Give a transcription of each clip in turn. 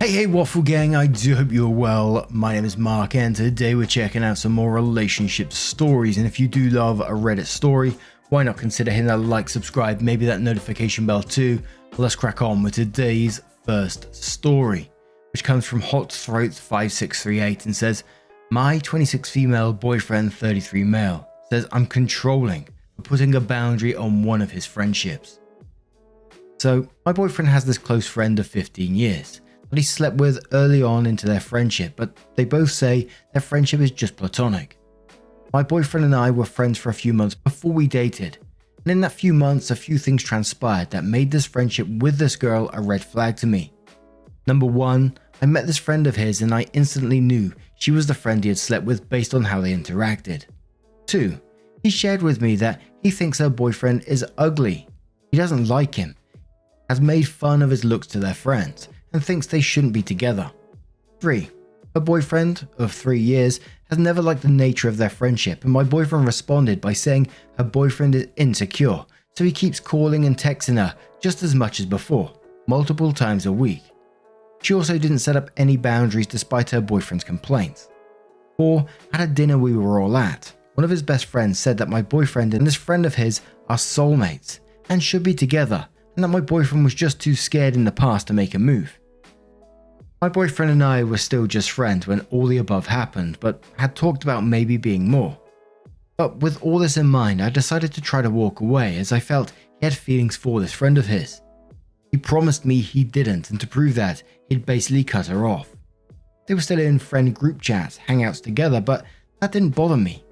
Hey Waffle Gang, I do hope you're well. My name is Mark and today we're checking out some more relationship stories, and if you do love a Reddit story, why not consider hitting that like, subscribe, maybe that notification bell too. Let's crack on with today's first story, which comes from Hot Throat 5638 and says, my 26 female boyfriend 33 male says I'm controlling for putting a boundary on one of his friendships. So my boyfriend has this close friend of 15 years that he slept with early on into their friendship, but they both say their friendship is just platonic. My boyfriend and I were friends for a few months before we dated, and in that few months a few things transpired that made this friendship with this girl a red flag to me. Number one, I met this friend of his and I instantly knew she was the friend he had slept with based on how they interacted. 2. He shared with me that he thinks her boyfriend is ugly. He doesn't like him, has made fun of his looks to their friends, and thinks they shouldn't be together. 3. Her boyfriend of 3 years has never liked the nature of their friendship, and my boyfriend responded by saying her boyfriend is insecure, so he keeps calling and texting her just as much as before, multiple times a week. She also didn't set up any boundaries despite her boyfriend's complaints. 4. At a dinner we were all at, one of his best friends said that my boyfriend and this friend of his are soulmates and should be together, and that my boyfriend was just too scared in the past to make a move. My boyfriend and I were still just friends when all the above happened, but had talked about maybe being more. But with all this in mind, I decided to try to walk away as I felt he had feelings for this friend of his. He promised me he didn't, and to prove that, he'd basically cut her off. They were still in friend group chats, hangouts together, but that didn't bother me.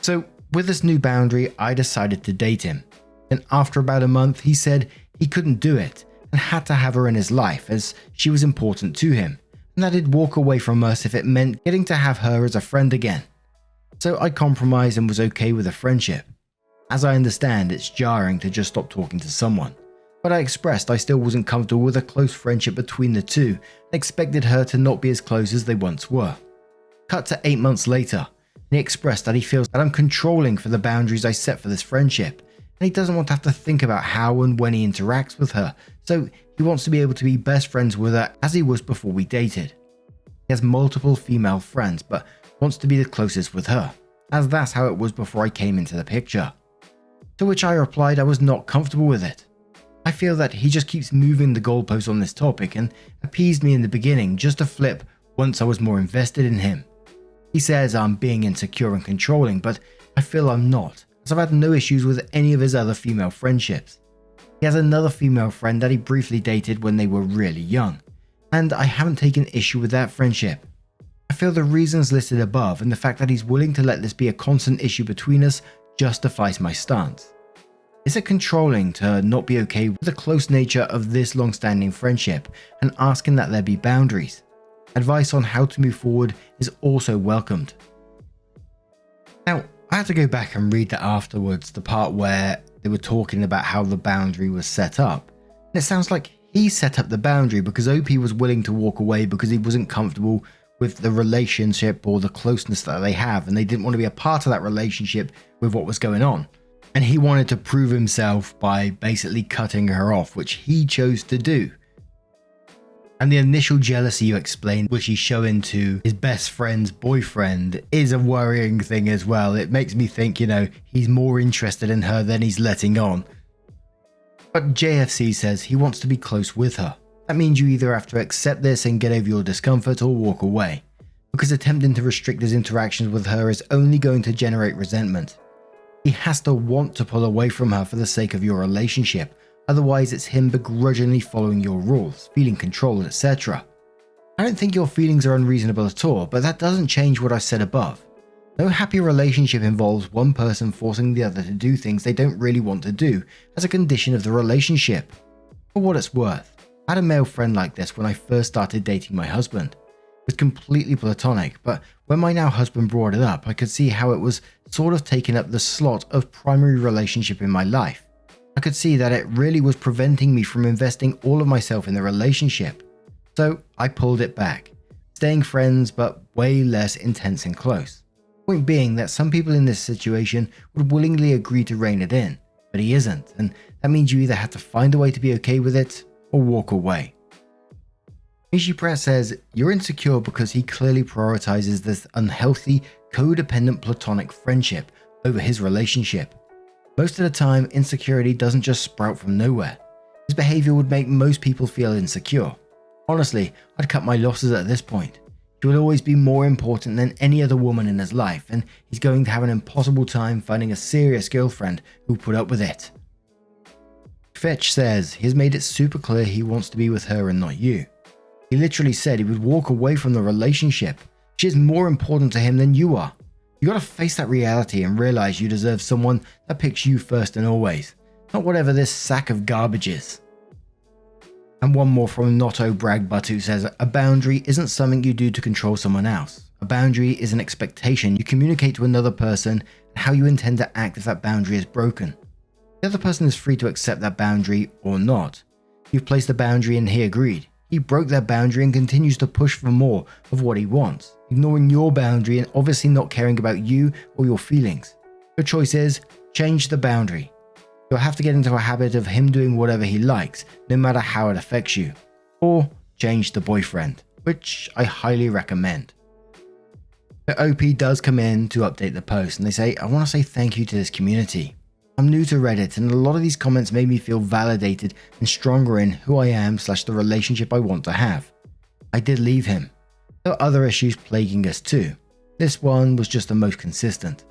So with this new boundary, I decided to date him. And after about a month, he said he couldn't do it and had to have her in his life as she was important to him, and that he'd walk away from us if it meant getting to have her as a friend again. So I compromised and was okay with a friendship. As I understand, it's jarring to just stop talking to someone, but I expressed I still wasn't comfortable with a close friendship between the two and expected her to not be as close as they once were. Cut to 8 months later, and he expressed that he feels that I'm controlling for the boundaries I set for this friendship, and he doesn't want to have to think about how and when he interacts with her, so he wants to be able to be best friends with her as he was before we dated. He has multiple female friends, but wants to be the closest with her, as that's how it was before I came into the picture. To which I replied I was not comfortable with it. I feel that he just keeps moving the goalposts on this topic and appeased me in the beginning just to flip once I was more invested in him. He says I'm being insecure and controlling, but I feel I'm not, as I've had no issues with any of his other female friendships. He has another female friend that he briefly dated when they were really young, and I haven't taken issue with that friendship. I feel the reasons listed above and the fact that he's willing to let this be a constant issue between us justifies my stance. Is it controlling to not be okay with the close nature of this long-standing friendship and asking that there be boundaries? Advice on how to move forward is also welcomed. Now, I had to go back and read that afterwards, the part where they were talking about how the boundary was set up. And it sounds like he set up the boundary because OP was willing to walk away because he wasn't comfortable with the relationship or the closeness that they have, and they didn't want to be a part of that relationship with what was going on. And he wanted to prove himself by basically cutting her off, which he chose to do. And the initial jealousy you explained, which he's showing to his best friend's boyfriend, is a worrying thing as well. It makes me think, he's more interested in her than he's letting on. But JFC says he wants to be close with her. That means you either have to accept this and get over your discomfort or walk away, because attempting to restrict his interactions with her is only going to generate resentment. He has to want to pull away from her for the sake of your relationship. Otherwise, it's him begrudgingly following your rules, feeling controlled, etc. I don't think your feelings are unreasonable at all, but that doesn't change what I said above. No happy relationship involves one person forcing the other to do things they don't really want to do as a condition of the relationship. For what it's worth, I had a male friend like this when I first started dating my husband. It was completely platonic, but when my now husband brought it up, I could see how it was sort of taking up the slot of primary relationship in my life. I could see that it really was preventing me from investing all of myself in the relationship. So I pulled it back, staying friends but way less intense and close. Point being that some people in this situation would willingly agree to rein it in, but he isn't, and that means you either have to find a way to be okay with it or walk away. Mishi Pratt says, "You're insecure because he clearly prioritizes this unhealthy, codependent platonic friendship over his relationship. Most of the time, insecurity doesn't just sprout from nowhere. His behavior would make most people feel insecure. Honestly, I'd cut my losses at this point. She will always be more important than any other woman in his life, and he's going to have an impossible time finding a serious girlfriend who'll put up with it." Fetch says, "He has made it super clear he wants to be with her and not you. He literally said he would walk away from the relationship. She is more important to him than you are. You gotta face that reality and realize you deserve someone that picks you first and always, not whatever this sack of garbage is." And one more from Notto Bragbutt, who says, "A boundary isn't something you do to control someone else. A boundary is an expectation you communicate to another person and how you intend to act if that boundary is broken. The other person is free to accept that boundary or not. You've placed a boundary and he agreed. He broke that boundary and continues to push for more of what he wants, ignoring your boundary and obviously not caring about you or your feelings. Your choice is, change the boundary. You'll have to get into a habit of him doing whatever he likes, no matter how it affects you. Or change the boyfriend, which I highly recommend." The OP does come in to update the post, and they say, "I want to say thank you to this community. I'm new to Reddit, and a lot of these comments made me feel validated and stronger in who I am / the relationship I want to have. I did leave him. There are other issues plaguing us too. This one was just the most consistent.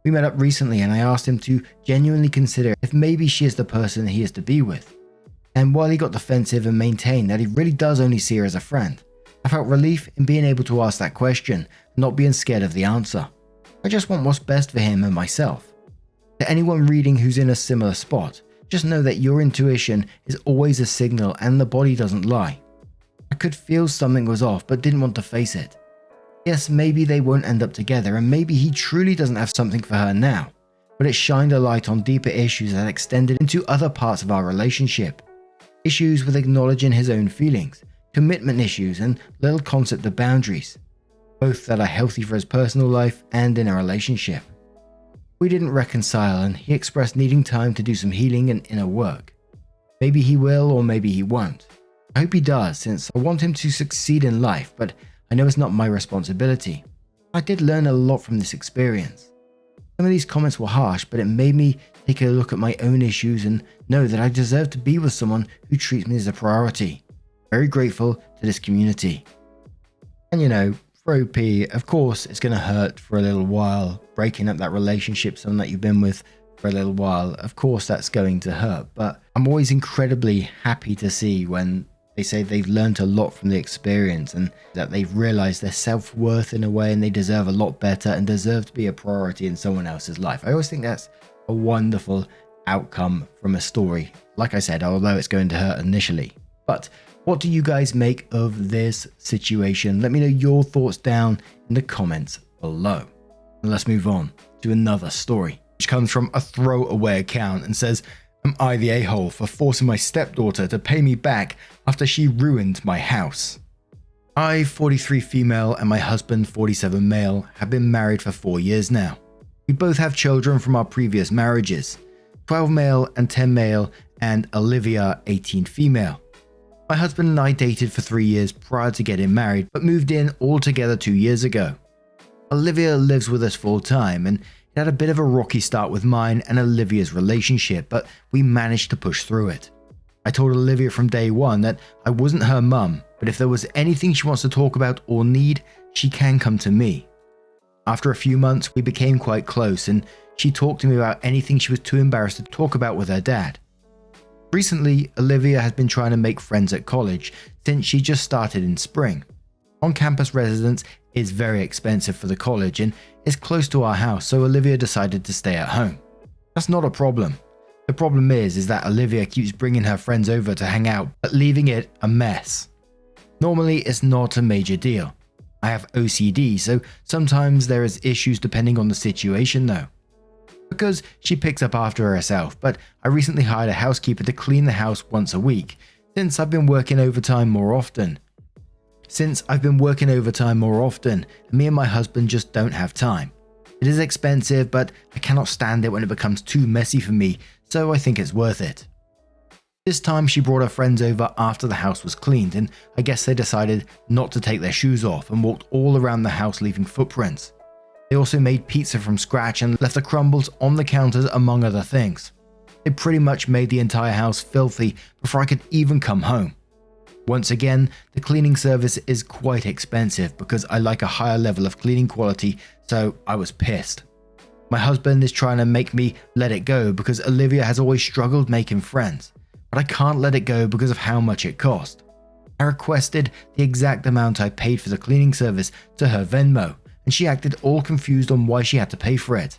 We met up recently and I asked him to genuinely consider if maybe she is the person he is to be with. And while he got defensive and maintained that he really does only see her as a friend, I felt relief in being able to ask that question and not being scared of the answer. I just want what's best for him and myself. To anyone reading who's in a similar spot, just know that your intuition is always a signal and the body doesn't lie. I could feel something was off but didn't want to face it. Yes, maybe they won't end up together and maybe he truly doesn't have something for her now, but it shined a light on deeper issues that extended into other parts of our relationship. Issues with acknowledging his own feelings, commitment issues and little concept of boundaries, both that are healthy for his personal life and in a relationship. We didn't reconcile and he expressed needing time to do some healing and inner work. Maybe he will or maybe he won't. I hope he does, since I want him to succeed in life, but I know it's not my responsibility. I did learn a lot from this experience. Some of these comments were harsh, but it made me take a look at my own issues and know that I deserve to be with someone who treats me as a priority. Very grateful to this community." And you know, for OP, of course, it's going to hurt for a little while. Breaking up that relationship, someone that you've been with for a little while, of course that's going to hurt. But I'm always incredibly happy to see when they say they've learned a lot from the experience and that they've realized their self-worth in a way and they deserve a lot better and deserve to be a priority in someone else's life. I always think that's a wonderful outcome from a story. Like I said, although it's going to hurt initially. But what do you guys make of this situation? Let me know your thoughts down in the comments below. And let's move on to another story, which comes from a throwaway account and says, "Am I the a-hole for forcing my stepdaughter to pay me back after she ruined my house? I, 43 female, and my husband, 47 male, have been married for 4 years now. We both have children from our previous marriages, 12 male and 10 male, and Olivia, 18 female. My husband and I dated for 3 years prior to getting married, but moved in all together 2 years ago. Olivia lives with us full time, and it had a bit of a rocky start with mine and Olivia's relationship, but we managed to push through it. I told Olivia from day one that I wasn't her mum, but if there was anything she wants to talk about or need, she can come to me. After a few months, we became quite close, and she talked to me about anything she was too embarrassed to talk about with her dad. Recently, Olivia has been trying to make friends at college since she just started in spring. On-campus residence is very expensive for the college and is close to our house, so Olivia decided to stay at home. That's not a problem. The problem is that Olivia keeps bringing her friends over to hang out, but leaving it a mess. Normally, it's not a major deal. I have OCD, so sometimes there is issues depending on the situation though. Because she picks up after herself, but I recently hired a housekeeper to clean the house once a week, since I've been working overtime more often. Me and my husband just don't have time. It is expensive, but I cannot stand it when it becomes too messy for me, so I think it's worth it. This time she brought her friends over after the house was cleaned, and I guess they decided not to take their shoes off and walked all around the house leaving footprints. They also made pizza from scratch and left the crumbles on the counters among other things. They pretty much made the entire house filthy before I could even come home. Once again, the cleaning service is quite expensive because I like a higher level of cleaning quality, so I was pissed. My husband is trying to make me let it go because Olivia has always struggled making friends, but I can't let it go because of how much it cost. I requested the exact amount I paid for the cleaning service to her Venmo, and she acted all confused on why she had to pay for it.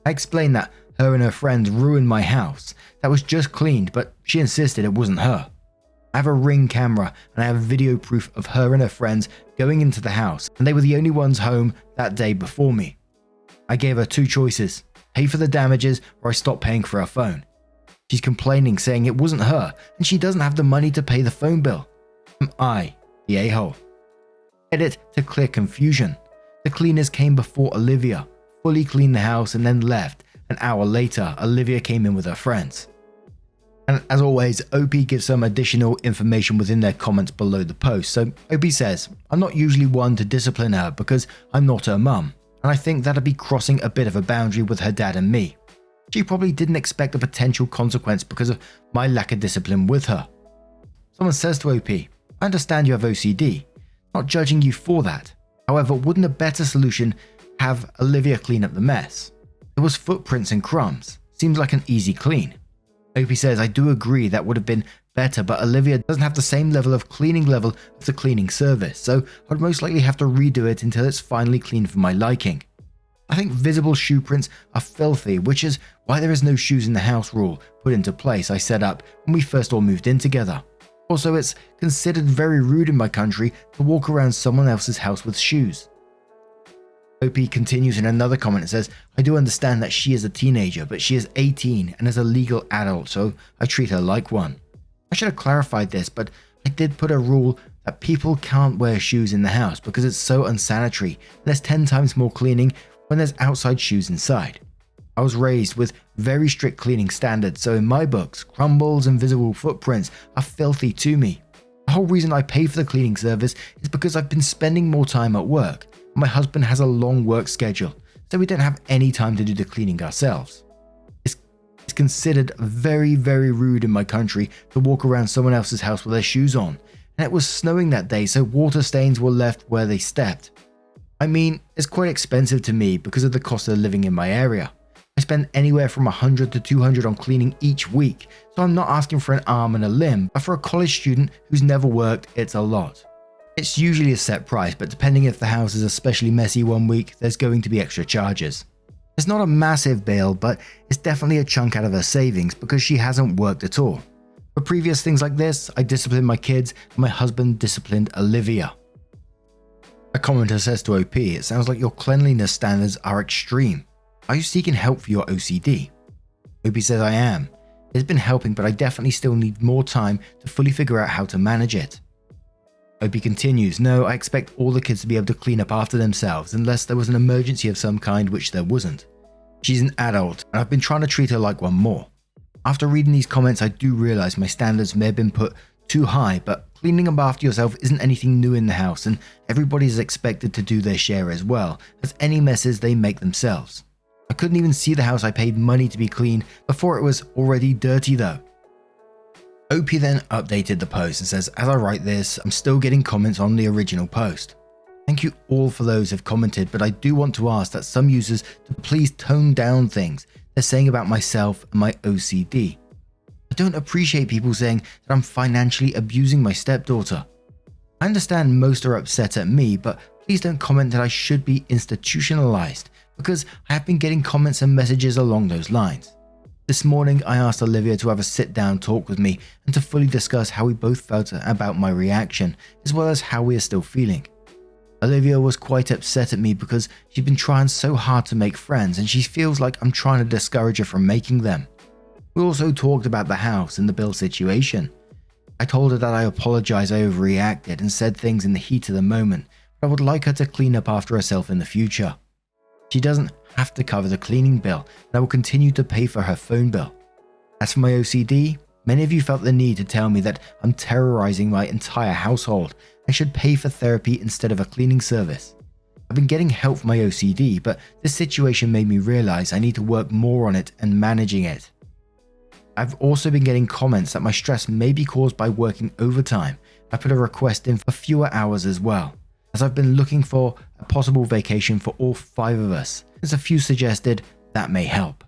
I explained that her and her friends ruined my house that was just cleaned, but she insisted it wasn't her. I have a Ring camera and I have video proof of her and her friends going into the house, and they were the only ones home that day before me. I gave her two choices: pay for the damages or I stop paying for her phone. She's complaining, saying it wasn't her and she doesn't have the money to pay the phone bill. Am I the a-hole? Edit to clear confusion. The cleaners came before Olivia, fully cleaned the house and then left. An hour later, Olivia came in with her friends. And as always, OP gives some additional information within their comments below the post. So OP says, I'm not usually one to discipline her because I'm not her mum, and I think that'd be crossing a bit of a boundary with her dad and me. She probably didn't expect a potential consequence because of my lack of discipline with her. Someone says to OP, I understand you have OCD, not judging you for that. However, wouldn't a better solution have Olivia clean up the mess? It was footprints and crumbs. Seems like an easy clean. OP says, I do agree that would have been better, but Olivia doesn't have the same level of cleaning level of the cleaning service, so I'd most likely have to redo it until it's finally clean for my liking. I think visible shoe prints are filthy, which is why there is no shoes in the house rule put into place I set up when we first all moved in together. Also, it's considered very rude in my country to walk around someone else's house with shoes. OP continues in another comment and says, I do understand that she is a teenager, but she is 18 and is a legal adult, so I treat her like one. I should have clarified this, but I did put a rule that people can't wear shoes in the house because it's so unsanitary and there's 10 times more cleaning when there's outside shoes inside. I was raised with very strict cleaning standards, so in my books, crumbles and visible footprints are filthy to me. The whole reason I pay for the cleaning service is because I've been spending more time at work. My husband has a long work schedule, so we don't have any time to do the cleaning ourselves. It's considered very, very rude in my country to walk around someone else's house with their shoes on, and it was snowing that day, so water stains were left where they stepped. I mean, it's quite expensive to me because of the cost of living in my area. I spend anywhere from $100 to $200 on cleaning each week, so I'm not asking for an arm and a limb, but for a college student who's never worked, it's a lot. It's usually a set price, but depending if the house is especially messy one week, there's going to be extra charges. It's not a massive bill, but it's definitely a chunk out of her savings because she hasn't worked at all. For previous things like this, I disciplined my kids and my husband disciplined Olivia. A commenter says to OP, it sounds like your cleanliness standards are extreme. Are you seeking help for your OCD? OP says I am. It's been helping, but I definitely still need more time to fully figure out how to manage it. OP continues, no, I expect all the kids to be able to clean up after themselves unless there was an emergency of some kind, which there wasn't. She's an adult, and I've been trying to treat her like one more. After reading these comments, I do realize my standards may have been put too high, but cleaning up after yourself isn't anything new in the house, and everybody is expected to do their share as well, as any messes they make themselves. I couldn't even see the house I paid money to be cleaned before it was already dirty though. OP then updated the post and says, as I write this, I'm still getting comments on the original post. Thank you all for those who've commented, but I do want to ask that some users to please tone down things they're saying about myself and my OCD. I don't appreciate people saying that I'm financially abusing my stepdaughter. I understand most are upset at me, but please don't comment that I should be institutionalized, because I have been getting comments and messages along those lines. This morning, I asked Olivia to have a sit-down talk with me and to fully discuss how we both felt about my reaction, as well as how we are still feeling. Olivia was quite upset at me because she's been trying so hard to make friends and she feels like I'm trying to discourage her from making them. We also talked about the house and the bill situation. I told her that I apologize I overreacted and said things in the heat of the moment, but I would like her to clean up after herself in the future. She doesn't have to cover the cleaning bill, and I will continue to pay for her phone bill. As for my OCD, Many of you felt the need to tell me that I'm terrorizing my entire household and should pay for therapy instead of a cleaning service. I've been getting help for my OCD, but this situation made me realize I need to work more on it and managing it. I've also been getting comments that my stress may be caused by working overtime. I put a request in for fewer hours as well, as I've been looking for a possible vacation for all 5 of us, as a few suggested that may help.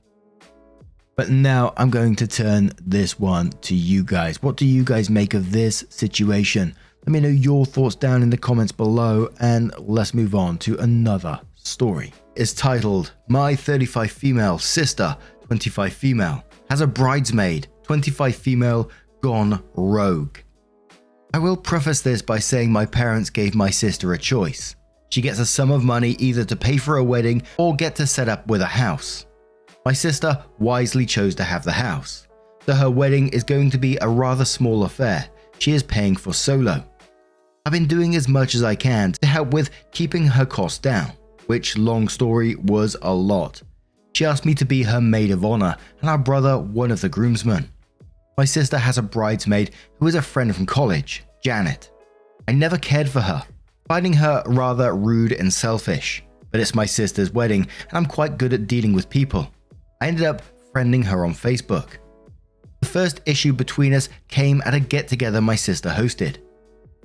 But now I'm going to turn this one to you guys. What do you guys make of this situation? Let me know your thoughts down in the comments below, and let's move on to another story. It's titled, My 35 Female Sister, 25 Female, has a bridesmaid, 25 Female, Gone Rogue. I will preface this by saying my parents gave my sister a choice. She gets a sum of money either to pay for a wedding or get to set up with a house. My sister wisely chose to have the house, so her wedding is going to be a rather small affair. She is paying for solo. I've been doing as much as I can to help with keeping her costs down, which, long story, was a lot. She asked me to be her maid of honor and our brother one of the groomsmen. My sister has a bridesmaid who is a friend from college, Janet. I never cared for her, finding her rather rude and selfish, but it's my sister's wedding and I'm quite good at dealing with people. I ended up friending her on Facebook. The first issue between us came at a get-together my sister hosted.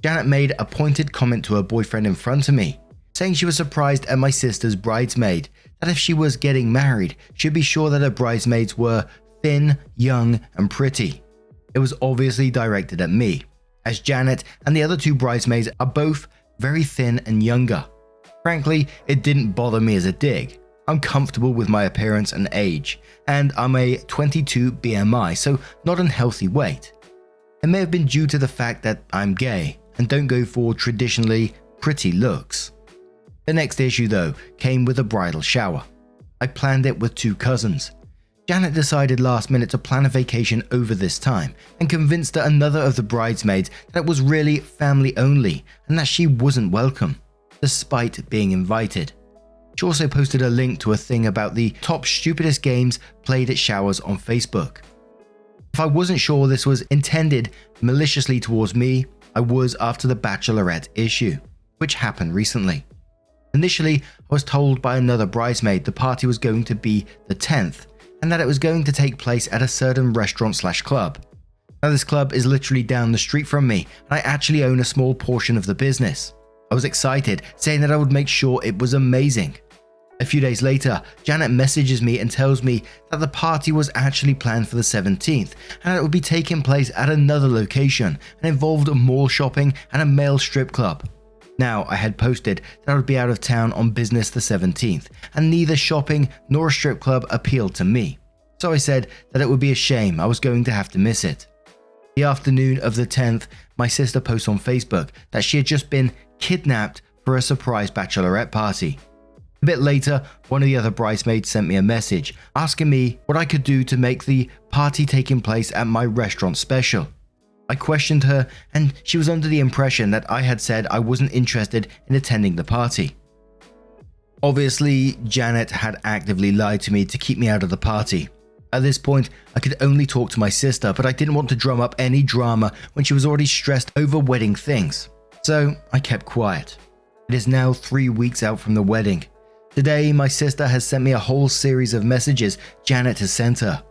Janet made a pointed comment to her boyfriend in front of me, saying she was surprised at my sister's bridesmaid, that if she was getting married, she'd be sure that her bridesmaids were thin, young, and pretty. It was obviously directed at me, as Janet and the other 2 bridesmaids are both very thin and younger. Frankly, it didn't bother me as a dig. I'm comfortable with my appearance and age, and I'm a 22 BMI, so not unhealthy weight. It may have been due to the fact that I'm gay and don't go for traditionally pretty looks. The next issue though came with a bridal shower. I planned it with 2 cousins. Janet decided last minute to plan a vacation over this time and convinced another of the bridesmaids that it was really family only and that she wasn't welcome, despite being invited. She also posted a link to a thing about the top stupidest games played at showers on Facebook. If I wasn't sure this was intended maliciously towards me, I was after the Bachelorette issue, which happened recently. Initially, I was told by another bridesmaid the party was going to be the 10th and that it was going to take place at a certain restaurant/club. Now this club is literally down the street from me and I actually own a small portion of the business. I was excited, saying that I would make sure it was amazing. A few days later, Janet messages me and tells me that the party was actually planned for the 17th and it would be taking place at another location and involved mall shopping and a male strip club. Now, I had posted that I would be out of town on business the 17th and neither shopping nor a strip club appealed to me. So I said that it would be a shame I was going to have to miss it. The afternoon of the 10th, my sister posts on Facebook that she had just been kidnapped for a surprise bachelorette party. A bit later, one of the other bridesmaids sent me a message asking me what I could do to make the party taking place at my restaurant special. I questioned her and she was under the impression that I had said I wasn't interested in attending the party. Obviously, Janet had actively lied to me to keep me out of the party. At this point, I could only talk to my sister, but I didn't want to drum up any drama when she was already stressed over wedding things. So I kept quiet. It is now 3 weeks out from the wedding. Today, my sister has sent me a whole series of messages Janet has sent her.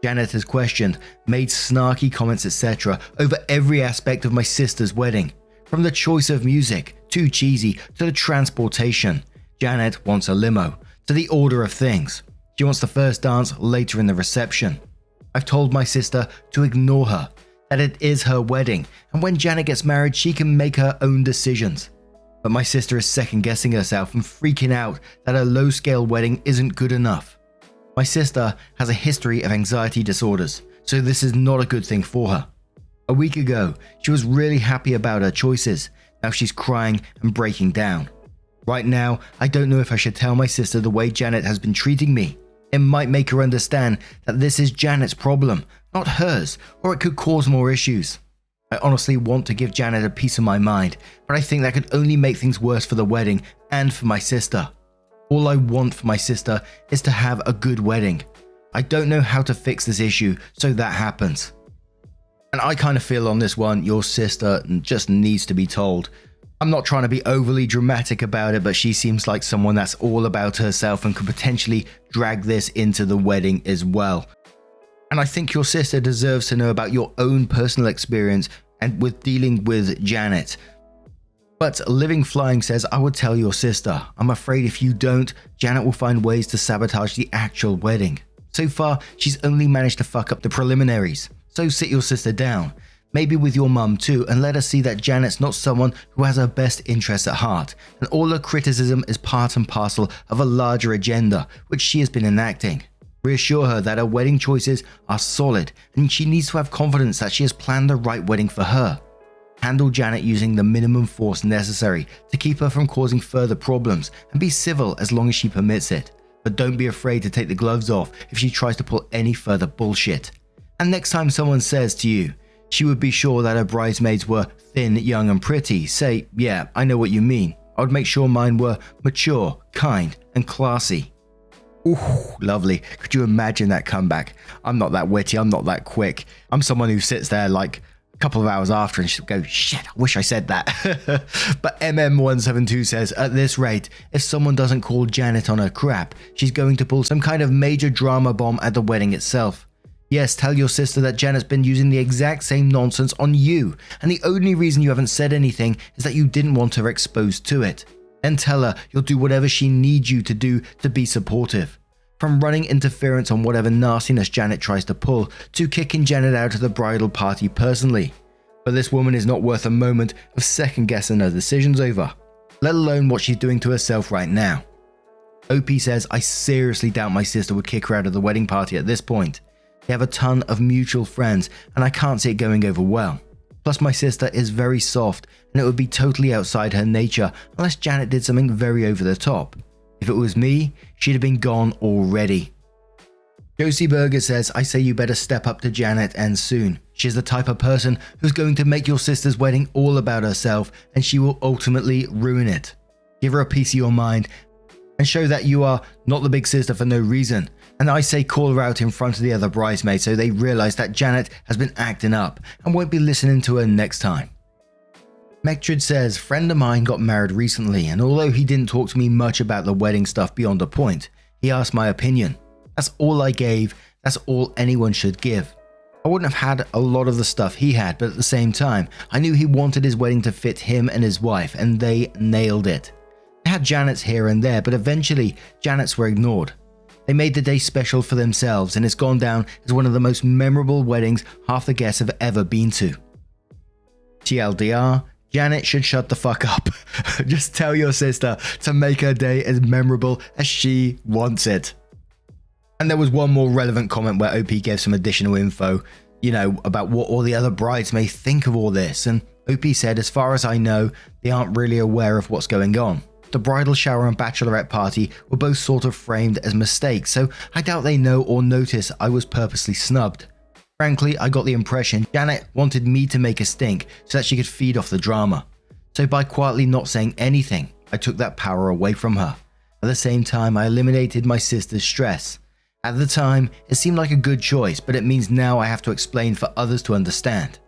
Janet has questioned, made snarky comments, etc. over every aspect of my sister's wedding. From the choice of music, too cheesy, to the transportation. Janet wants a limo, to the order of things. She wants the first dance later in the reception. I've told my sister to ignore her, that it is her wedding, and when Janet gets married, she can make her own decisions. But my sister is second-guessing herself and freaking out that her low-scale wedding isn't good enough. My sister has a history of anxiety disorders, so this is not a good thing for her. A week ago, she was really happy about her choices. Now she's crying and breaking down. Right now, I don't know if I should tell my sister the way Janet has been treating me. It might make her understand that this is Janet's problem, not hers, or it could cause more issues. I honestly want to give Janet a piece of my mind, but I think that could only make things worse for the wedding and for my sister. All I want for my sister is to have a good wedding. I don't know how to fix this issue so that happens. And I kind of feel on this one, your sister just needs to be told. I'm not trying to be overly dramatic about it, but she seems like someone that's all about herself and could potentially drag this into the wedding as well. And I think your sister deserves to know about your own personal experience and with dealing with Janet. But Living Flying says, I would tell your sister. I'm afraid if you don't, Janet will find ways to sabotage the actual wedding. So far, she's only managed to fuck up the preliminaries. So sit your sister down, maybe with your mum too, and let her see that Janet's not someone who has her best interests at heart, and all her criticism is part and parcel of a larger agenda, which she has been enacting. Reassure her that her wedding choices are solid, and she needs to have confidence that she has planned the right wedding for her. Handle Janet using the minimum force necessary to keep her from causing further problems, and be civil as long as she permits it. But don't be afraid to take the gloves off if she tries to pull any further bullshit. And next time someone says to you, she would be sure that her bridesmaids were thin, young and pretty, say, yeah, I know what you mean. I would make sure mine were mature, kind and classy. Ooh, lovely. Could you imagine that comeback? I'm not that witty, I'm not that quick. I'm someone who sits there like a couple of hours after and she'll go, shit, I wish I said that. But MM172 says, at this rate, if someone doesn't call Janet on her crap, she's going to pull some kind of major drama bomb at the wedding itself. Yes, tell your sister that Janet's been using the exact same nonsense on you, and the only reason you haven't said anything is that you didn't want her exposed to it. And tell her you'll do whatever she needs you to do to be supportive. From running interference on whatever nastiness Janet tries to pull, to kicking Janet out of the bridal party personally. But this woman is not worth a moment of second guessing her decisions over, let alone what she's doing to herself right now. OP says, I seriously doubt my sister would kick her out of the wedding party at this point. They have a ton of mutual friends, and I can't see it going over well. Plus my sister is very soft, and it would be totally outside her nature unless Janet did something very over the top. If it was me, she'd have been gone already. Josie Berger says, I say you better step up to Janet and soon. She's the type of person who's going to make your sister's wedding all about herself, and she will ultimately ruin it. Give her a piece of your mind and show that you are not the big sister for no reason. And I say call her out in front of the other bridesmaids so they realize that Janet has been acting up and won't be listening to her next time. Mectrid says, friend of mine got married recently, and although he didn't talk to me much about the wedding stuff beyond a point, he asked my opinion. That's all I gave, that's all anyone should give. I wouldn't have had a lot of the stuff he had, but at the same time, I knew he wanted his wedding to fit him and his wife, and they nailed it. They had Janet's here and there, but eventually Janet's were ignored. They made the day special for themselves, and it's gone down as one of the most memorable weddings half the guests have ever been to. TLDR, Janet should shut the fuck up. Just tell your sister to make her day as memorable as she wants it. And there was one more relevant comment where OP gave some additional info, about what all the other brides may think of all this, and OP said, as far as I know, they aren't really aware of what's going on. The bridal shower and bachelorette party were both sort of framed as mistakes, so I doubt they know or notice I was purposely snubbed. Frankly, I got the impression Janet wanted me to make a stink so that she could feed off the drama. So by quietly not saying anything, I took that power away from her. At the same time, I eliminated my sister's stress. At the time, it seemed like a good choice, but it means now I have to explain for others to understand.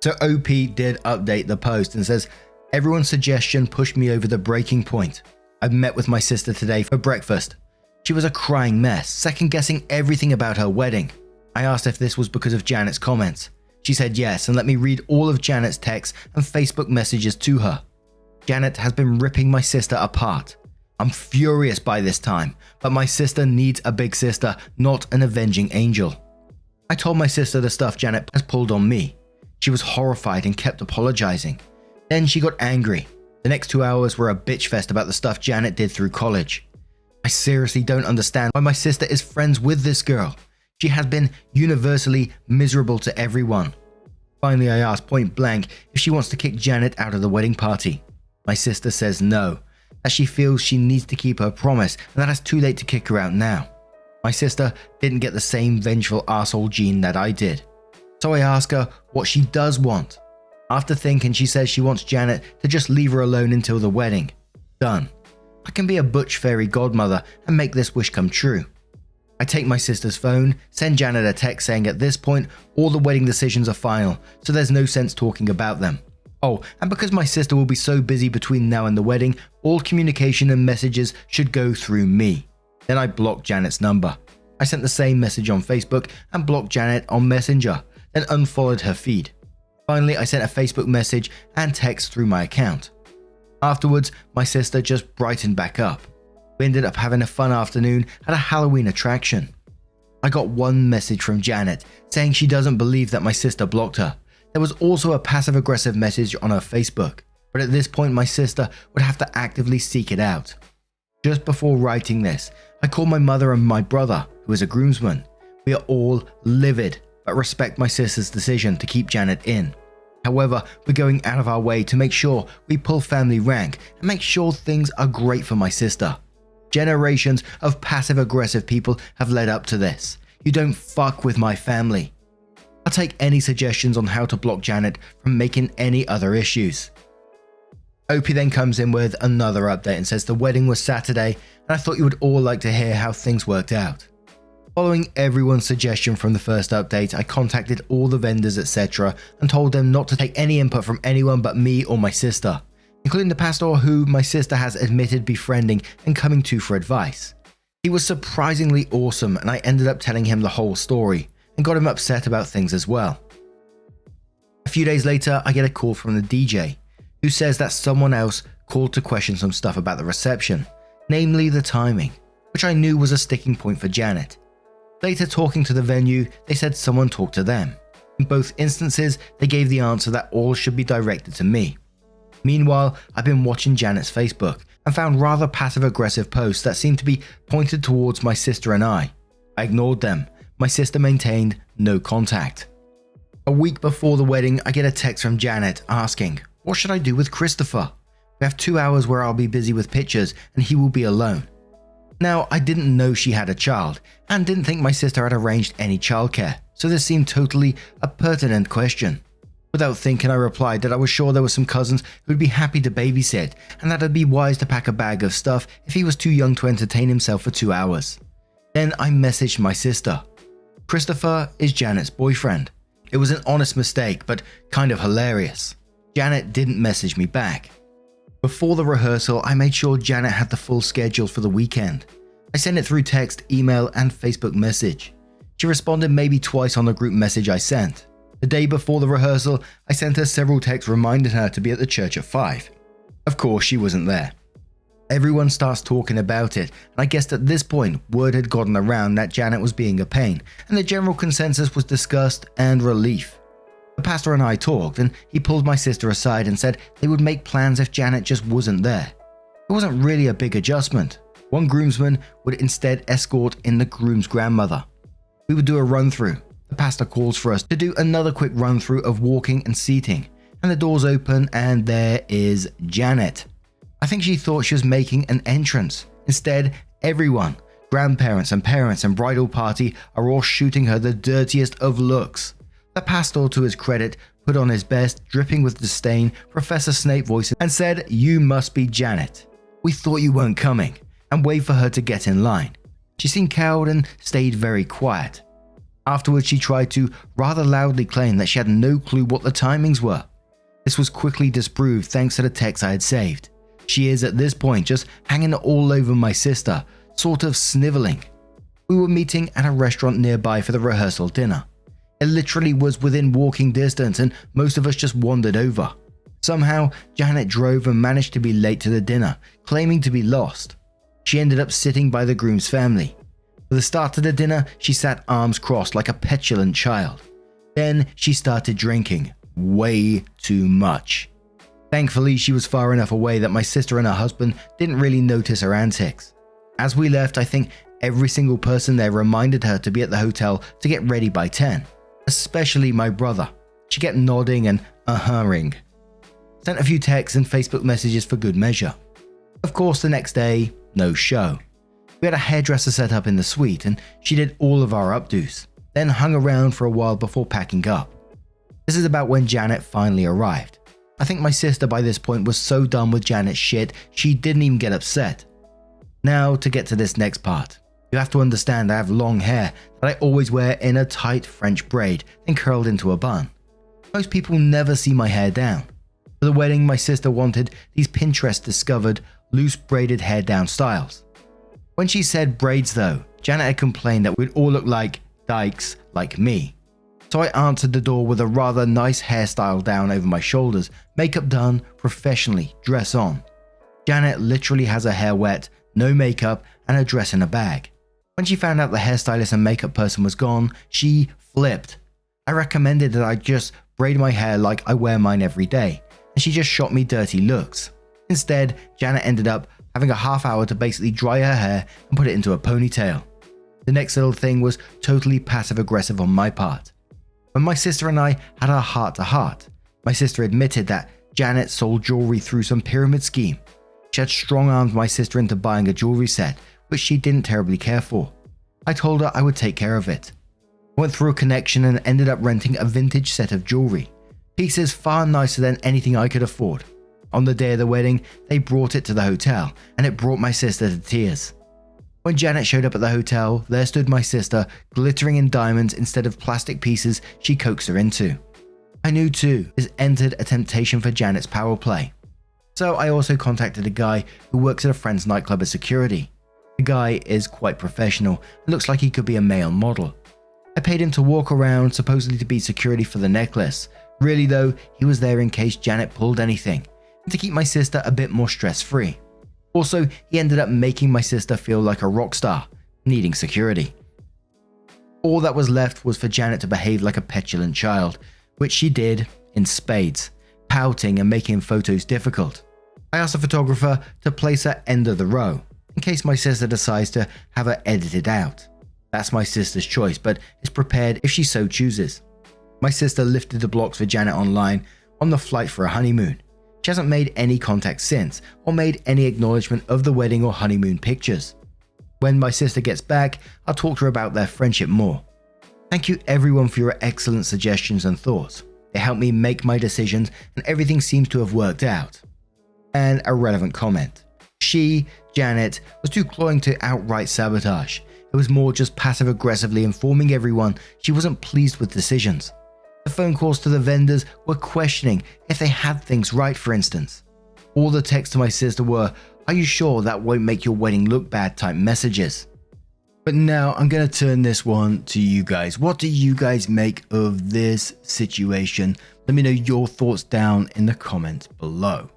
So OP did update the post and says, everyone's suggestion pushed me over the breaking point. I met with my sister today for breakfast. She was a crying mess, second guessing everything about her wedding. I asked if this was because of Janet's comments. She said yes and let me read all of Janet's texts and Facebook messages to her. Janet has been ripping my sister apart. I'm furious by this time, but my sister needs a big sister, not an avenging angel. I told my sister the stuff Janet has pulled on me. She was horrified and kept apologizing. Then she got angry. The next 2 hours were a bitch fest about the stuff Janet did through college. I seriously don't understand why my sister is friends with this girl. She has been universally miserable to everyone. Finally, I asked point blank if she wants to kick Janet out of the wedding party. My sister says no, that she feels she needs to keep her promise and that it's too late to kick her out now. My sister didn't get the same vengeful arsehole gene that I did. So I ask her what she does want. After thinking, she says she wants Janet to just leave her alone until the wedding. Done. I can be a butch fairy godmother and make this wish come true. I take my sister's phone, send Janet a text saying at this point all the wedding decisions are final, so there's no sense talking about them. Oh, and because my sister will be so busy between now and the wedding, all communication and messages should go through me. Then I blocked Janet's number. I sent the same message on Facebook and blocked Janet on Messenger, then unfollowed her feed. Finally, I sent a Facebook message and text through my account. Afterwards, my sister just brightened back up. We ended up having a fun afternoon at a Halloween attraction. I got one message from Janet saying she doesn't believe that my sister blocked her. There was also a passive-aggressive message on her Facebook, but at this point my sister would have to actively seek it out. Just before writing this, I called my mother and my brother, who is a groomsman. We are all livid, but respect my sister's decision to keep Janet in. However, we're going out of our way to make sure we pull family rank and make sure things are great for my sister. Generations of passive-aggressive people have led up to this. You don't fuck with my family. I'll take any suggestions on how to block Janet from making any other issues. Opie then comes in with another update and says the wedding was Saturday and I thought you would all like to hear how things worked out. Following everyone's suggestion from the first update, I contacted all the vendors etc. and told them not to take any input from anyone but me or my sister, including the pastor who my sister has admitted befriending and coming to for advice. He was surprisingly awesome and I ended up telling him the whole story and got him upset about things as well. A few days later, I get a call from the DJ, who says that someone else called to question some stuff about the reception, namely the timing, which I knew was a sticking point for Janet. Later, talking to the venue, they said someone talked to them. In both instances, they gave the answer that all should be directed to me. Meanwhile, I've been watching Janet's Facebook and found rather passive-aggressive posts that seemed to be pointed towards my sister and I. I ignored them. My sister maintained no contact. A week before the wedding, I get a text from Janet asking, "What should I do with Christopher? We have 2 hours where I'll be busy with pictures and he will be alone." Now, I didn't know she had a child and didn't think my sister had arranged any childcare, so this seemed totally a pertinent question. Without thinking, I replied that I was sure there were some cousins who would be happy to babysit and that it'd be wise to pack a bag of stuff if he was too young to entertain himself for 2 hours. Then I messaged my sister. Christopher is Janet's boyfriend. It was an honest mistake, but kind of hilarious. Janet didn't message me back. Before the rehearsal, I made sure Janet had the full schedule for the weekend. I sent it through text, email, and Facebook message. She responded maybe twice on the group message I sent. The day before the rehearsal, I sent her several texts reminding her to be at the church at 5. Of course, she wasn't there. Everyone starts talking about it, and I guessed at this point word had gotten around that Janet was being a pain, and the general consensus was disgust and relief. The pastor and I talked, and he pulled my sister aside and said they would make plans if Janet just wasn't there. It wasn't really a big adjustment. One groomsman would instead escort in the groom's grandmother. We would do a run-through. The pastor calls for us to do another quick run-through of walking and seating, and the doors open and there is Janet. I think she thought she was making an entrance. Instead, everyone, grandparents and parents and bridal party, are all shooting her the dirtiest of looks. The pastor, to his credit, put on his best, dripping with disdain, Professor Snape voice and said, "You must be Janet. We thought you weren't coming," and waved for her to get in line. She seemed cowed and stayed very quiet. Afterwards, she tried to rather loudly claim that she had no clue what the timings were. This was quickly disproved thanks to the text I had saved. She is at this point just hanging all over my sister, sort of sniveling. We were meeting at a restaurant nearby for the rehearsal dinner. It literally was within walking distance and most of us just wandered over. Somehow, Janet drove and managed to be late to the dinner, claiming to be lost. She ended up sitting by the groom's family. For the start of the dinner, she sat arms crossed like a petulant child. Then she started drinking, way too much. Thankfully, she was far enough away that my sister and her husband didn't really notice her antics. As we left, I think every single person there reminded her to be at the hotel to get ready by 10, especially my brother. She kept nodding and uh-huh-ing. Sent a few texts and Facebook messages for good measure. Of course, the next day, no show. We had a hairdresser set up in the suite and she did all of our updos, then hung around for a while before packing up. This is about when Janet finally arrived. I think my sister by this point was so done with Janet's shit, she didn't even get upset. Now to get to this next part. You have to understand I have long hair that I always wear in a tight French braid, then curled into a bun. Most people never see my hair down. For the wedding, my sister wanted these Pinterest discovered loose braided hair down styles. When she said braids though, Janet had complained that we'd all look like dykes like me. So I answered the door with a rather nice hairstyle down over my shoulders, makeup done, professionally, dress on. Janet literally has her hair wet, no makeup, and her dress in a bag. When she found out the hairstylist and makeup person was gone, she flipped. I recommended that I just braid my hair like I wear mine every day, and she just shot me dirty looks. Instead, Janet ended up having a half hour to basically dry her hair and put it into a ponytail. The next little thing was totally passive aggressive on my part. When my sister and I had our heart to heart, my sister admitted that Janet sold jewelry through some pyramid scheme. She had strong-armed my sister into buying a jewelry set, which she didn't terribly care for. I told her I would take care of it. I went through a connection and ended up renting a vintage set of jewelry. Pieces far nicer than anything I could afford. On the day of the wedding, they brought it to the hotel, and it brought my sister to tears. When Janet showed up at the hotel, there stood my sister, glittering in diamonds instead of plastic pieces she coaxed her into. I knew too, this entered a temptation for Janet's power play. So I also contacted a guy who works at a friend's nightclub as security. The guy is quite professional and looks like he could be a male model. I paid him to walk around, supposedly to be security for the necklace. Really though, he was there in case Janet pulled anything, and to keep my sister a bit more stress-free. Also, he ended up making my sister feel like a rock star, needing security. All that was left was for Janet to behave like a petulant child, which she did in spades, pouting and making photos difficult. I asked the photographer to place her end of the row, in case my sister decides to have her edited out. That's my sister's choice, but is prepared if she so chooses. My sister lifted the blocks for Janet online on the flight for a honeymoon. She hasn't made any contact since, or made any acknowledgement of the wedding or honeymoon pictures. When my sister gets back, I'll talk to her about their friendship more. Thank you everyone for your excellent suggestions and thoughts. They help me make my decisions and everything seems to have worked out. And a relevant comment. She, Janet, was too cloying to outright sabotage. It was more just passive aggressively informing everyone she wasn't pleased with decisions. The phone calls to the vendors were questioning if they had things right, for instance. All the texts to my sister were, "Are you sure that won't make your wedding look bad?" type messages. But now I'm going to turn this one to you guys. What do you guys make of this situation? Let me know your thoughts down in the comments below.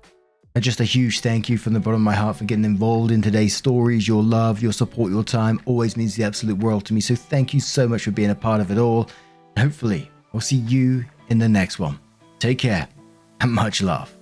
And just a huge thank you from the bottom of my heart for getting involved in today's stories. Your love, your support, your time always means the absolute world to me. So thank you so much for being a part of it all. And hopefully I'll see you in the next one. Take care and much love.